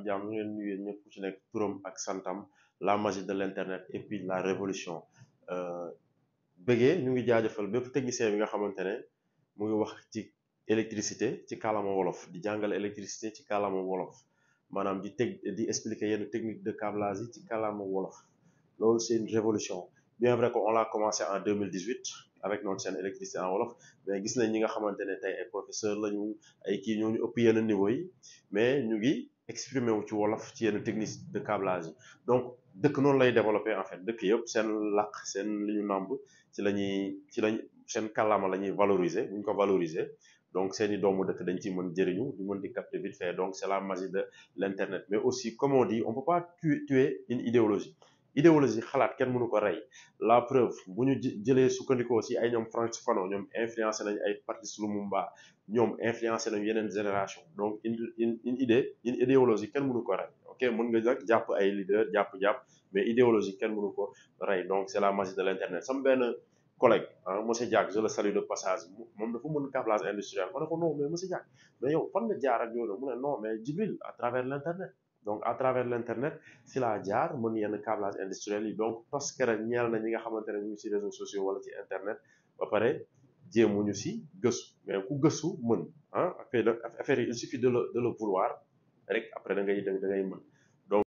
jàmm ñu leen nuyu ñëpp ku ci nekk turam ak santam la magie de l'internet et puis la révolution bëggee ñu ngi jaajëfal bépp technicien bi nga xamante ne mu ngi wax ci électricité ci kàllaama wolof di jàngale électricité ci kàllaama wolof maanaam di expliquer yenn technique de câblage yi ci kàllaama wolof loolu c'est une révolution bien vrai que on l'a commencé en 2018 avec notre chaîne électricité en wolof mais gis nañ ñi nga xamante ne tey ay professeurs lañu ay kii ñoo ñu ëpp yenn niveau yi mais ñu ngi exprimer wu ci wolof ci yenn technique de câblage yi donc dëkk noonu lay développer en fait dëkk yëpp seen làkk seen li ñu nàmb ci lañ seen kàllaama la ñuy valoriser bu ñu ko valoriser donc seen i doomu dëkk dañ ci mën jëriñu di mën di capter vite fait donc c'est la magie de l'internet mais aussi comme on dit on peut pas tuer une idéologie xalaat kenn mënu ko rey la preuve bu ñu jëlee sukkandikoo si ay ñoom Frantz Fanon ñoom influencé nañu ay Patrice Lumumba ñoom influencé nañu yeneen génération donc une idéologie kenn mënu ko rey ok mën nga nag jàpp ay leader jàpp mais idéologie kenn mënu ko rey donc c'est la magie de l'internet sama benn collègue monsieur Diack je le salue de passage moom dafa mën câblage industriel ma ne ko non mais monsieur Diack mais yow fan nga jaar ak yooyu mu ne non mais Djibril à travers l'internet donc à travers l'internet si laa jaar mën yenn câblage industriel yi donc parce que rek ñeel na ñi nga xamante ne ñu ngi ci réseaux sociaux wala ci internet ba pare jéemuñu si gëstu mais ku gëstu mën affaire yi il suffit de le vouloir rek après da ngay mën